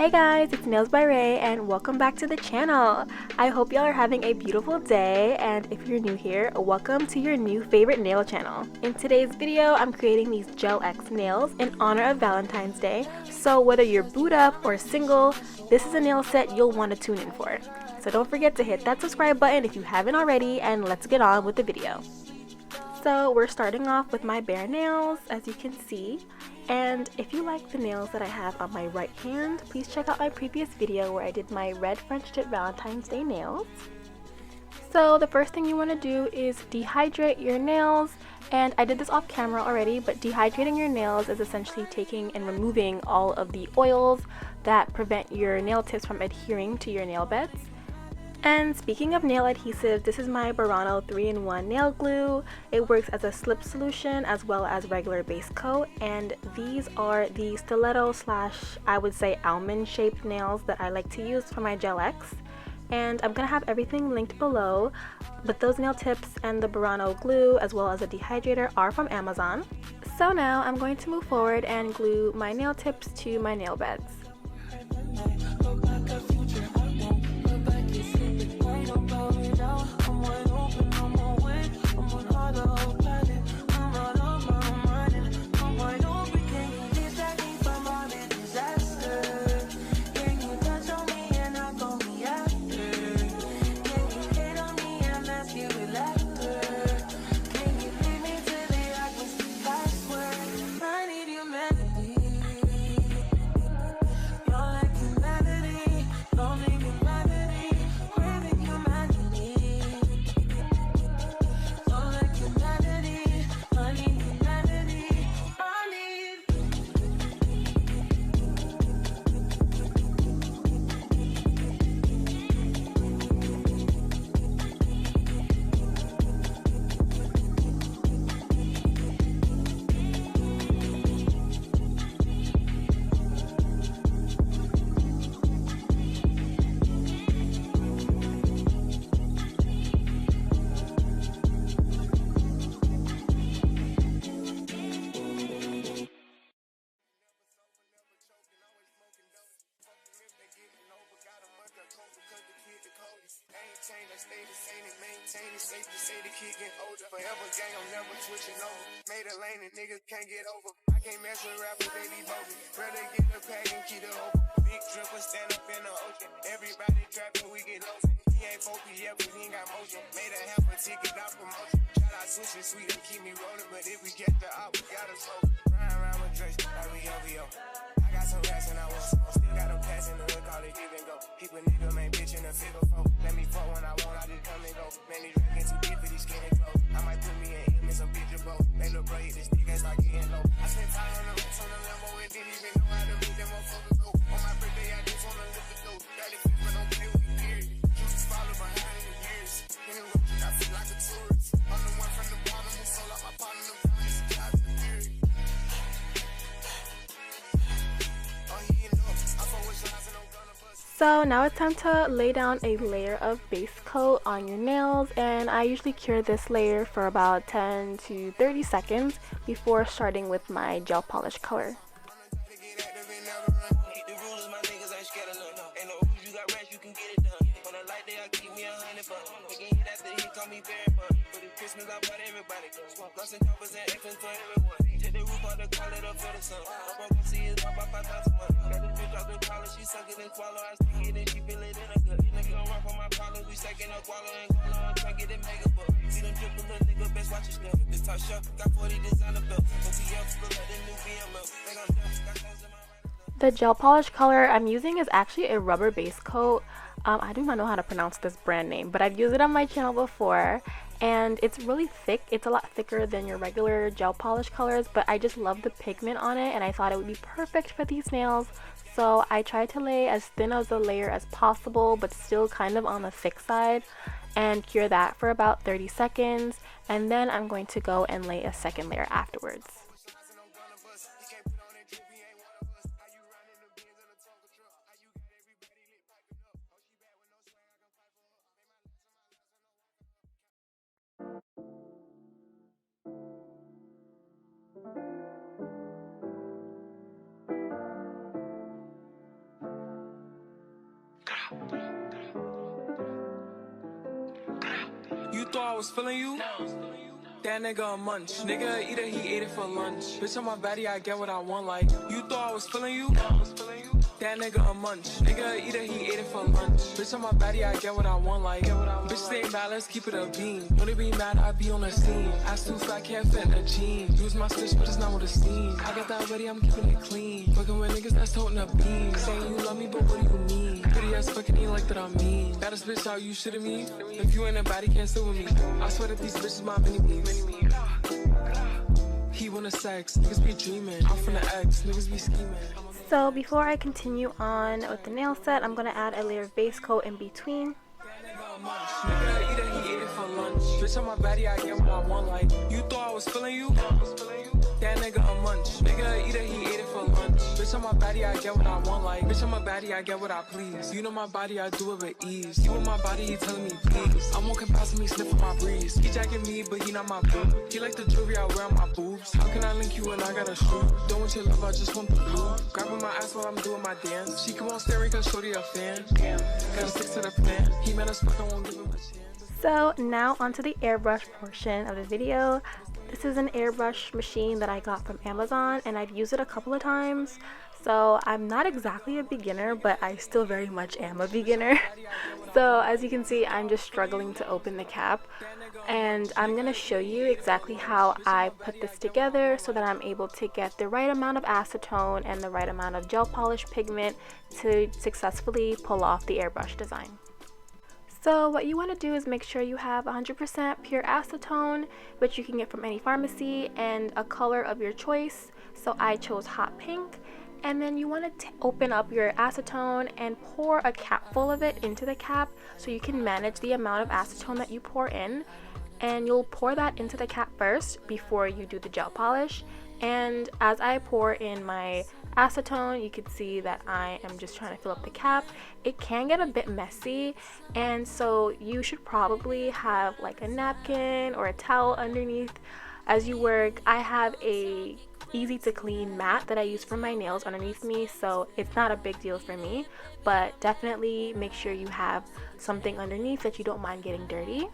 Hey guys, it's Nails by Ray and welcome back to the channel. I hope y'all are having a beautiful day, and if you're new here, welcome to your new favorite nail channel. In today's video, I'm creating these Gel X nails in honor of Valentine's Day. So whether you're boot up or single, this is a nail set you'll want to tune in for. So don't forget to hit that subscribe button if you haven't already, and let's get on with the video. So we're starting off with my bare nails, as you can see. And if you like the nails that I have on my right hand, please check out my previous video where I did my red French tip Valentine's Day nails. So the first thing you want to do is dehydrate your nails, and I did this off camera already, but dehydrating your nails is essentially taking and removing all of the oils that prevent your nail tips from adhering to your nail beds. And speaking of nail adhesive, this is my Burano 3-in-1 nail glue. It works as a slip solution as well as regular base coat, and these are the stiletto / I would say almond shaped nails that I like to use for my Gel X. And I'm gonna have everything linked below, but those nail tips and the Burano glue as well as the dehydrator are from Amazon. So now I'm going to move forward and glue my nail tips to my nail beds. Safe to say the kid get older. Forever gang, I'm never switching over. Made a lane and niggas can't get over. I can't mess with rappers, they be bogus. Rather get the pack and keep it open. Big dripper stand up in the ocean. Everybody trapping, we get lost. He ain't focused yet, but he ain't got motion. Made a half a ticket out promotion. Shout out switching sweet and keep me rolling. But if we get the out, we gotta slow. Ride around with Drake, like we OVO. I got some rats and I want some. Still got them pass in the hood, call it give and go. Keep a nigga, man, bitch in a figure four. Let me fuck when I want, I just come and go. Man, these rapping too deep for these skinny clothes. I might put me in him in some picture boat. Make little bro hit this stick and start getting low. I spent time on the roots on the Lambo and didn't even know how to read them motherfuckers go. On my birthday, I just wanna lift the dough. Got it fit, but don't play with me, period. You just follow behind in the years. In the road, I feel like a tourist. I'm the one from the bottom who sold out my partner, them promise to drive the period. So now it's time to lay down a layer of base coat on your nails, and I usually cure this layer for about 10 to 30 seconds before starting with my gel polish color. The gel polish color I'm using is actually a rubber base coat. I do not know how to pronounce this brand name, but I've used it on my channel before, and it's really thick. It's a lot thicker than your regular gel polish colors, but I just love the pigment on it and I thought it would be perfect for these nails. So I tried to lay as thin as a layer as possible, but still kind of on the thick side, and cure that for about 30 seconds, and then I'm going to go and lay a second layer afterwards. You thought I was feeling you? That nigga a munch. Nigga eat it, he ate it for lunch. Bitch on my body, I get what I want. Like, you thought I was feeling you? That nigga a munch. Nigga eat it, he ate it for lunch. Bitch on my body, I get what I want. Like, bitch stay mad, let's keep it a beam. When they be mad, I be on the scene. Ass too fat, can't fit in a jean. Use my stitch, but it's not what it seems. I got that ready, I'm keeping it clean. Fucking with niggas that's toting a beam. Saying you love me, but what do you mean? Pretty ass fucking ain't like that I mean. Baddest bitch, how you shitting me? If you ain't a baddie, can't sit with me. I swear that these bitches my mini-me's. He wanna sex, niggas be dreaming. I'm from the X, niggas be scheming. So before I continue on with the nail set, I'm going to add a layer of base coat in between. Nigga eat it, he ate it for lunch. Bitch on my body, I get what I want. Like, you thought I was feeling you? That nigga a munch. Nigga eat it, he ate it for lunch. Bitch on my body, I get what I want. Like, bitch on my body, I get what I please. You know my body, I do it with ease. You in my body, he telling me please. I'm walking past me, sniffing my breeze. He jacking me, but he not my boo. He like the jewelry I wear on my boobs. How can I link you when I got a shoe? Don't want your love, I just want the blue. Grabbing my ass while I'm doing my dance. She come on staring cause shorty a fan. Gotta stick to the plan. He mad as fuck, I won't give him a chance. So now onto the airbrush portion of the video. This is an airbrush machine that I got from Amazon and I've used it a couple of times. So I'm not exactly a beginner, but I still very much am a beginner. So as you can see, I'm just struggling to open the cap. And I'm going to show you exactly how I put this together so that I'm able to get the right amount of acetone and the right amount of gel polish pigment to successfully pull off the airbrush design. So what you want to do is make sure you have 100% pure acetone, which you can get from any pharmacy, and a color of your choice. So I chose hot pink. And then you want to open up your acetone and pour a cap full of it into the cap so you can manage the amount of acetone that you pour in. And you'll pour that into the cap first before you do the gel polish. And as I pour in my acetone, you can see that I am just trying to fill up the cap. It can get a bit messy, and so you should probably have like a napkin or a towel underneath as you work. I have a easy to clean mat that I use for my nails underneath me, so it's not a big deal for me, but definitely make sure you have something underneath that you don't mind getting dirty.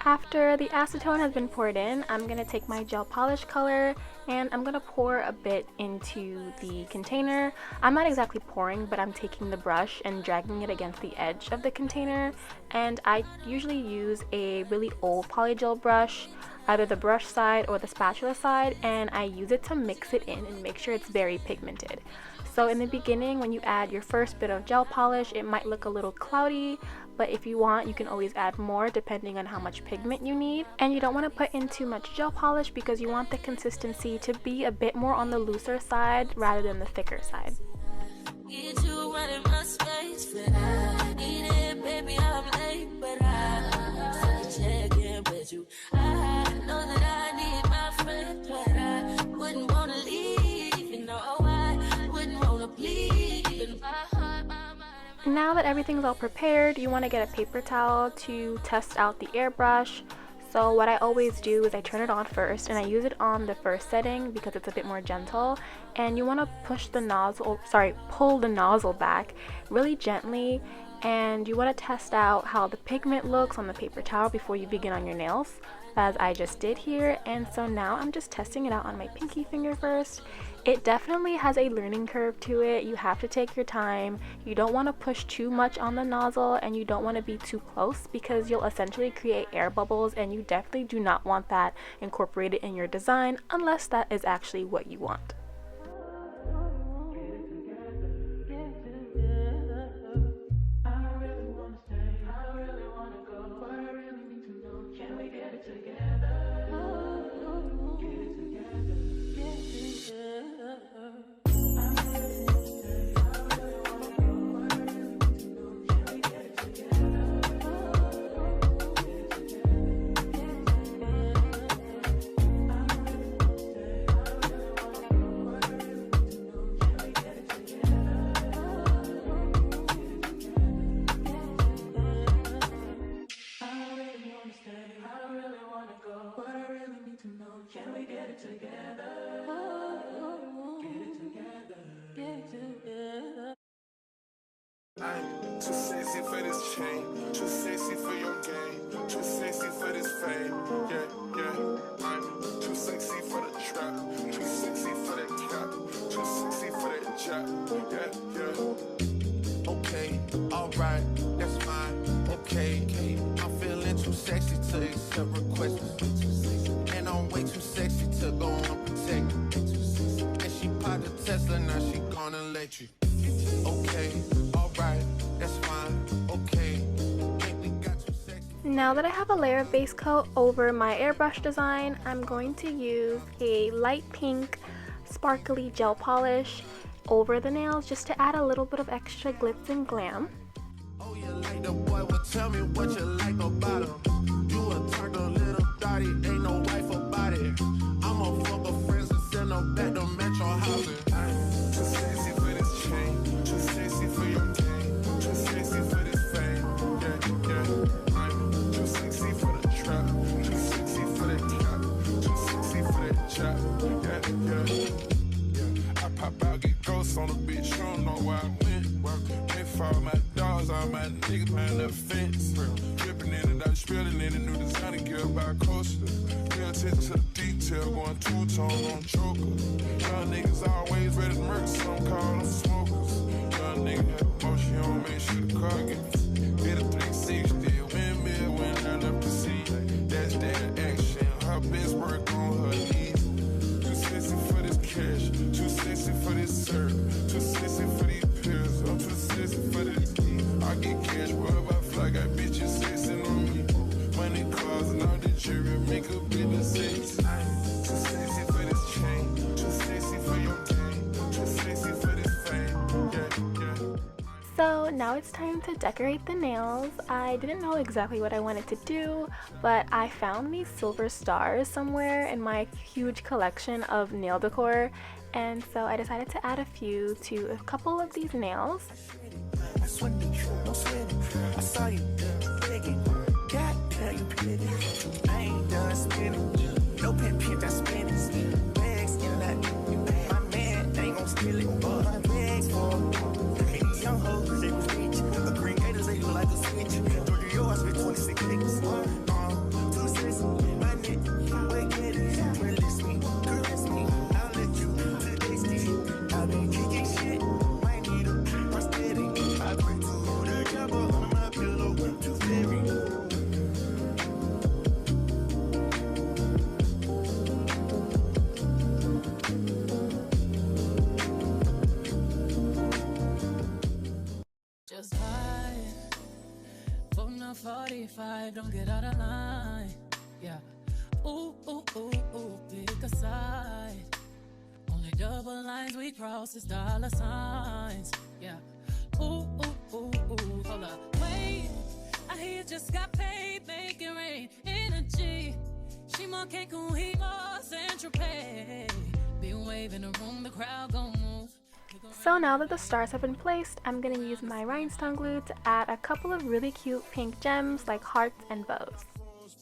After the acetone has been poured in, I'm going to take my gel polish color and I'm going to pour a bit into the container. I'm not exactly pouring, but I'm taking the brush and dragging it against the edge of the container. And I usually use a really old polygel brush, either the brush side or the spatula side, and I use it to mix it in and make sure it's very pigmented. So in the beginning, when you add your first bit of gel polish, it might look a little cloudy, but if you want, you can always add more depending on how much pigment you need. And you don't want to put in too much gel polish because you want the consistency to be a bit more on the looser side rather than the thicker side. Now that everything's all prepared, you want to get a paper towel to test out the airbrush. So what I always do is I turn it on first and I use it on the first setting because it's a bit more gentle, and you want to pull the nozzle back really gently, and you want to test out how the pigment looks on the paper towel before you begin on your nails, as I just did here. And so now I'm just testing it out on my pinky finger first. It definitely has a learning curve to it. You have to take your time. You don't want to push too much on the nozzle and you don't want to be too close because you'll essentially create air bubbles, and you definitely do not want that incorporated in your design unless that is actually what you want. sexy for this chain, too sexy for your game, too sexy for this fame. Yeah, yeah, I'm too sexy for the trap, too sexy for that cap, too sexy for that job. Yeah, yeah. Okay, alright, that's fine. Okay, I'm feeling too sexy to accept requests, and I'm way too sexy to go unprotected. And she popped a Tesla, now she gonna electric. Okay, alright, that's fine. Okay, think we got too sexy. Now that I have a layer of base coat over my airbrush design, I'm going to use a light pink sparkly gel polish over the nails just to add a little bit of extra glitz and glam. Oh, you like the boy, well tell me what you like about him. You a turn a little thotty, ain't no wife about it. I'm a fuck of friends and send them back to metro housing. I'm too sexy for this chain, too sexy for your game, too sexy for this fame. Yeah, yeah. I'm too sexy for the trap, too sexy for that cap, too sexy for that chop. Yeah, yeah. I pop out, get ghosts on the bitch, you don't know where I went. Can't follow my dogs, all my niggas behind the fence. Dripping in and out, spilling in the new designer gear by coaster. Pay attention to the detail, going two-tone on choker. Young niggas always ready to murder, some call them smokers. Young nigga have emotion, you don't make sure the car gets. Hit a 360, windmill when I left the seat. That's that action, her best work on her knees. Too sexy for this cash, too sexy for this serve, too sexy for these pills, I'm too sexy for this. I get cash wherever I fly, got bitches sexing on me. Money, cars, and all the jewelry, make a business sex. I'm too sexy for this chain, too sexy for your game, too sexy for this fame. Yeah, yeah. So now it's time to decorate the nails. I didn't know exactly what I wanted to do, but I found these silver stars somewhere in my huge collection of nail decor, and so I decided to add a few to a couple of these nails. I swear to you, no sweating. I saw you begging. God damn, you pretty. I ain't done spinning. No pen, that's spinning. Bags in that. My man ain't gon' steal it. But my bags for these young hoes, they was rich. The green gators, they look like a switch. Georgia, yo, I spent 26 niggas. Too sexy, my neck. Wait, get it. Release me, caress me. I'll let you to taste it. I've been kicking shit. Might need a prosthetic. I pray to the devil on my pillow. Too very. Just hide from the 45, don't get out of line. Yeah. Ooh, ooh, ooh, ooh, pick a side. Only double lines we cross is dollar signs. Yeah. Ooh, ooh, ooh, ooh, hold up. Wait, I hear you just got paid, make it rain. Energy. She more Cancun, he more Central Pay. Be waving the room, the crowd gon' move. So now that the stars have been placed, I'm going to use my rhinestone glue to add a couple of really cute pink gems like hearts and bows.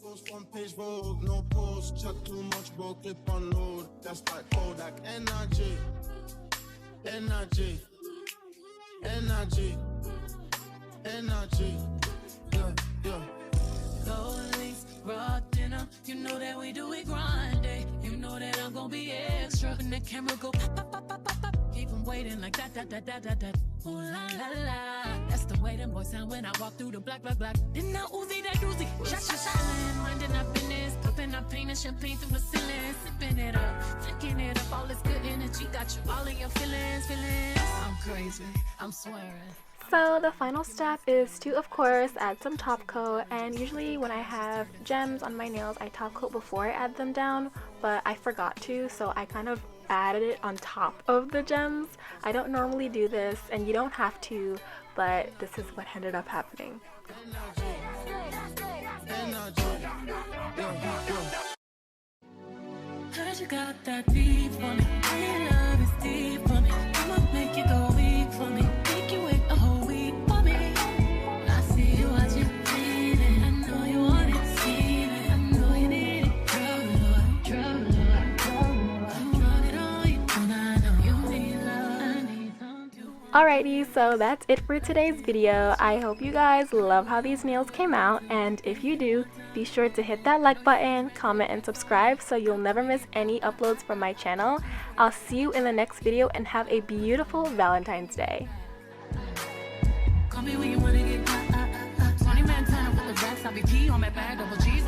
Post on page road, no post, chat too much, bro, clip on load. That's like Kodak, energy, energy, energy, energy, yeah, yeah. Gold links, raw dinner, you know that we do it grind day. You know that I'm gonna be extra. When the camera go pop, pop, pop, pop, pop, pop. Keep them waiting like that, that, that, that, that, that. Ooh la la la. That's the way them boys sound when I walk through the black, black, black. Then I Uzi that doozy. Shot, shot, shot. Minding our business. Popping up pain and champagne through the ceiling. Sipping it up, drinking it up. All this good energy got you all in your feelings, feelings. I'm crazy, I'm swearing. So the final step is to, of course, add some top coat, and usually when I have gems on my nails, I top coat before I add them down, but I forgot to, so I kind of added it on top of the gems. I don't normally do this, and you don't have to, but this is what ended up happening. Heard you got that deep for me. I love is deep for me. I'ma make you go weak for me. Make you wait a whole week for me. I see you watching, feeling. I know you want it, seen it. I know you need it. Trouble, trouble, trouble. I want it all, you know I know you need love. I need some too. Alrighty, so that's it for today's video. I hope you guys love how these nails came out, and if you do, be sure to hit that like button, comment, and subscribe so you'll never miss any uploads from my channel. I'll see you in the next video and have a beautiful Valentine's Day. Call me when you wanna get 20 man time with the racks, I be P on my bag, double G's.